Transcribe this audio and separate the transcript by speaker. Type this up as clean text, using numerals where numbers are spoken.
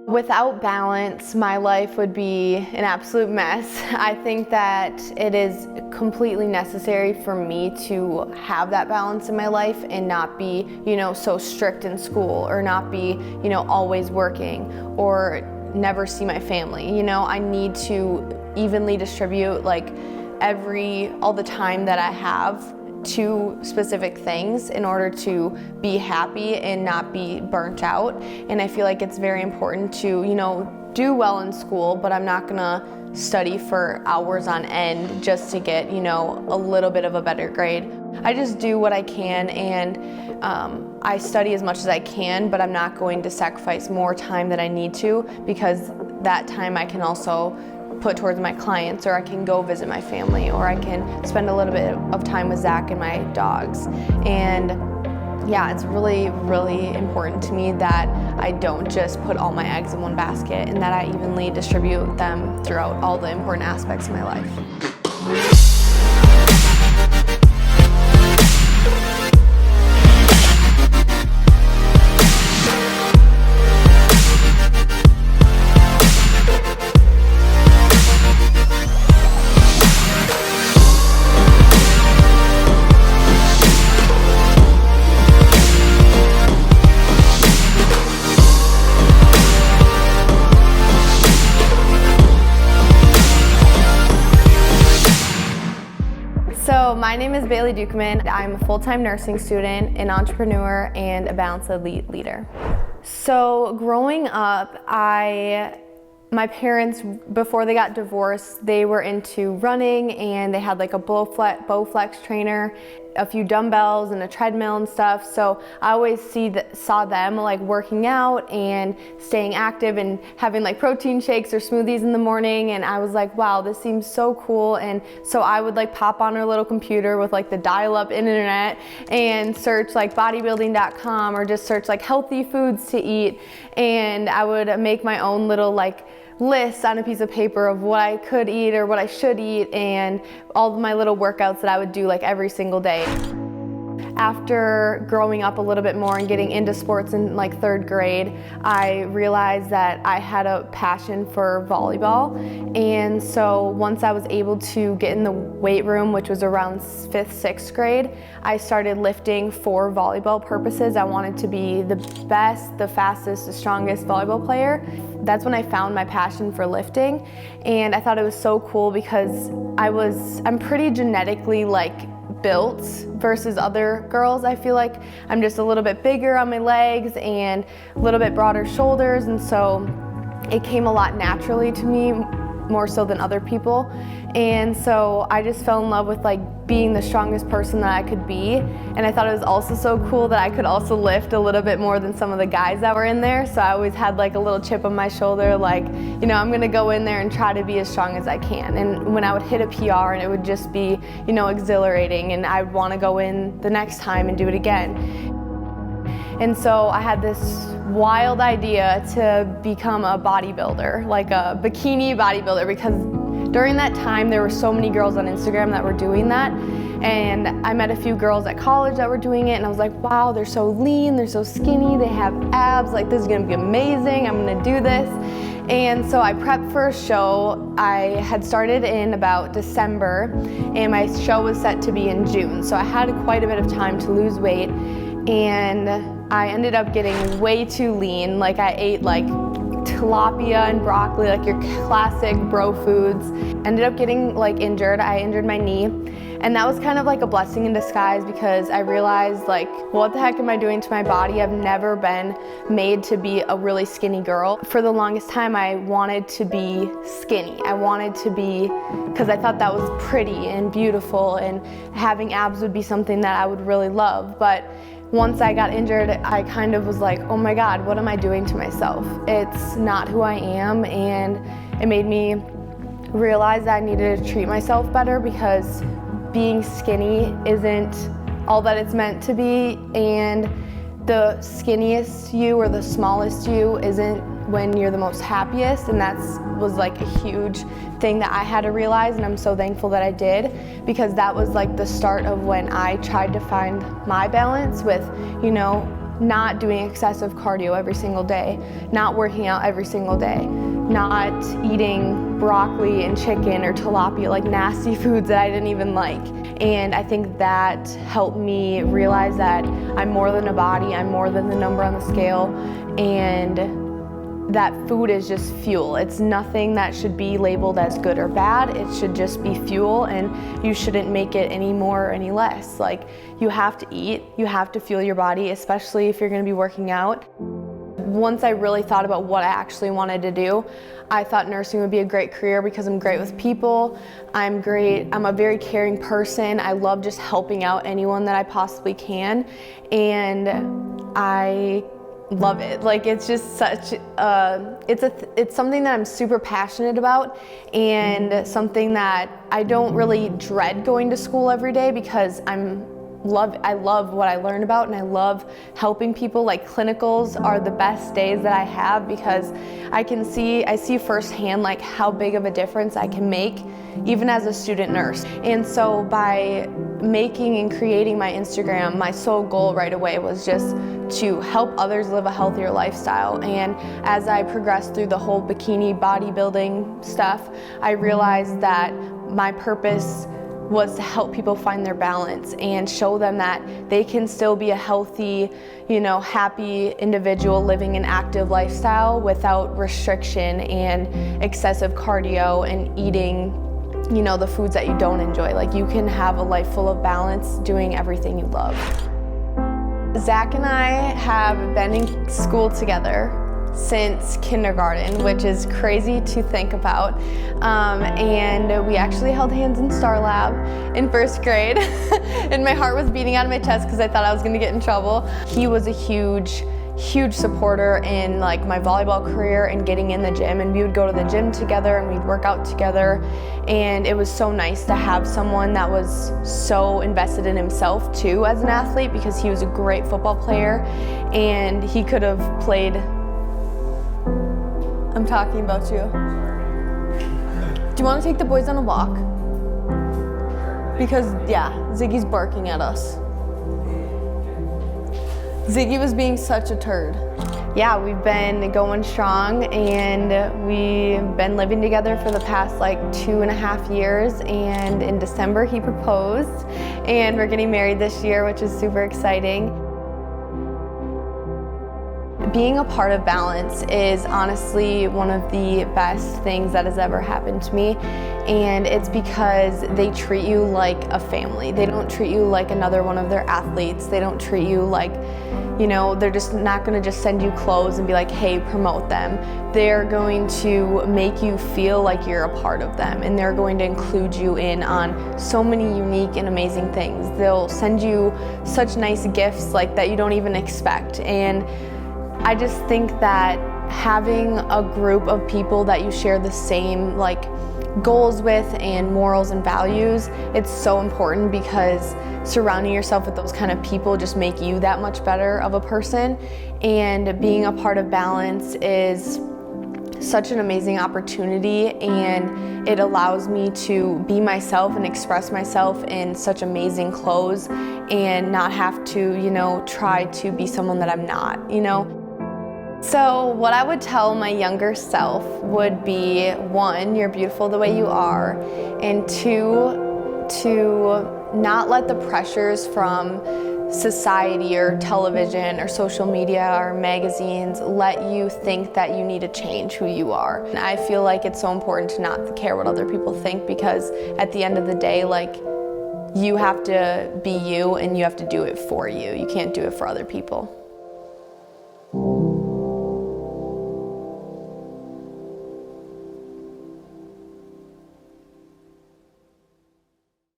Speaker 1: Without balance, my life would be an absolute mess. I think that it is completely necessary for me to have that balance in my life and not be, so strict in school, or not be, always working, or never see my family. I need to evenly distribute all the time that I have to specific things in order to be happy and not be burnt out. And I feel like it's very important to, do well in school, but I'm not gonna study for hours on end just to get, a little bit of a better grade. I just do what I can, and I study as much as I can, but I'm not going to sacrifice more time than I need to, because that time I can also put towards my clients, or I can go visit my family, or I can spend a little bit of time with Zach and my dogs. And yeah, it's really, really important to me that I don't just put all my eggs in one basket, and that I evenly distribute them throughout all the important aspects of my life. So my name is Bailey Ducommun. I'm a full-time nursing student, an entrepreneur, and a Balance Elite leader. So growing up, my parents, before they got divorced, they were into running, and they had a Bowflex trainer, a few dumbbells and a treadmill and stuff. So I always saw them working out and staying active and having protein shakes or smoothies in the morning, and I was like, wow, this seems so cool. And so I would pop on our little computer with the dial-up internet and search bodybuilding.com, or just search healthy foods to eat, and I would make my own little list on a piece of paper of what I could eat or what I should eat, and all of my little workouts that I would do every single day. After growing up a little bit more and getting into sports in third grade, I realized that I had a passion for volleyball. And so once I was able to get in the weight room, which was around 5th, 6th grade, I started lifting for volleyball purposes. I wanted to be the best, the fastest, the strongest volleyball player. That's when I found my passion for lifting, and I thought it was so cool because I'm pretty genetically built versus other girls. I feel like I'm just a little bit bigger on my legs and a little bit broader shoulders, and so it came a lot naturally to me, more so than other people. And so I just fell in love with being the strongest person that I could be, and I thought it was also so cool that I could also lift a little bit more than some of the guys that were in there. So I always had a little chip on my shoulder, I'm gonna go in there and try to be as strong as I can. And when I would hit a PR, and it would just be exhilarating, and I'd want to go in the next time and do it again. And so I had this wild idea to become a bodybuilder, a bikini bodybuilder, because during that time there were so many girls on Instagram that were doing that. And I met a few girls at college that were doing it, and I was like, wow, they're so lean, they're so skinny, they have abs, this is gonna be amazing, I'm gonna do this. And so I prepped for a show. I had started in about December, and my show was set to be in June. So I had quite a bit of time to lose weight, and I ended up getting way too lean. I ate tilapia and broccoli, your classic bro foods. Ended up getting injured. I injured my knee, and that was kind of a blessing in disguise, because I realized what the heck am I doing to my body? I've never been made to be a really skinny girl. For the longest time I wanted to be skinny. I wanted to be, because I thought that was pretty and beautiful, and having abs would be something that I would really love. But once I got injured, I kind of was like, oh my God, what am I doing to myself? It's not who I am, and it made me realize that I needed to treat myself better, because being skinny isn't all that it's meant to be, and the skinniest you or the smallest you isn't when you're the most happiest, and that was a huge thing that I had to realize, and I'm so thankful that I did, because that was the start of when I tried to find my balance with, not doing excessive cardio every single day, not working out every single day, not eating broccoli and chicken or tilapia, like nasty foods that I didn't even like. And I think that helped me realize that I'm more than a body, I'm more than the number on the scale, and that food is just fuel. It's nothing that should be labeled as good or bad. It should just be fuel, and you shouldn't make it any more or any less. Like, you have to eat, you have to fuel your body, especially if you're gonna be working out. Once I really thought about what I actually wanted to do, I thought nursing would be a great career because I'm great with people. I'm a very caring person. I love just helping out anyone that I possibly can, and I love it. Like, it's just such it's something that I'm super passionate about, and something that I don't really dread going to school every day because I love what I learn about, and I love helping people. Like, clinicals are the best days that I have because I see firsthand like how big of a difference I can make even as a student nurse. And so by making and creating my Instagram, my sole goal right away was just to help others live a healthier lifestyle. And as I progressed through the whole bikini bodybuilding stuff, I realized that my purpose was to help people find their balance and show them that they can still be a healthy, happy individual living an active lifestyle without restriction and excessive cardio and eating the foods that you don't enjoy. Like, you can have a life full of balance doing everything you love. Zach and I have been in school together since kindergarten, which is crazy to think about. And we actually held hands in Star Lab in first grade. And my heart was beating out of my chest because I thought I was gonna get in trouble. He was a huge supporter in like my volleyball career and getting in the gym, and we would go to the gym together and we'd work out together, and it was so nice to have someone that was so invested in himself too as an athlete, because he was a great football player and he could have played. I'm talking about you. Do you want to take the boys on a walk? Because Ziggy's barking at us. Ziggy was being such a turd. Yeah, we've been going strong, and we've been living together for the past like 2.5 years, and in December he proposed, and we're getting married this year, which is super exciting. Being a part of Balance is honestly one of the best things that has ever happened to me, and it's because they treat you like a family. They don't treat you like another one of their athletes. They don't treat you like, they're just not gonna just send you clothes and be like, hey, promote them. They're going to make you feel like you're a part of them, and they're going to include you in on so many unique and amazing things. They'll send you such nice gifts like that you don't even expect. And I just think that having a group of people that you share the same goals with and morals and values, it's so important, because surrounding yourself with those kind of people just make you that much better of a person. And being a part of Balance is such an amazing opportunity, and it allows me to be myself and express myself in such amazing clothes and not have to, try to be someone that I'm not, So what I would tell my younger self would be, 1, you're beautiful the way you are, and 2, to not let the pressures from society or television or social media or magazines let you think that you need to change who you are. And I feel like it's so important to not care what other people think, because at the end of the day, you have to be you, and you have to do it for you. You can't do it for other people.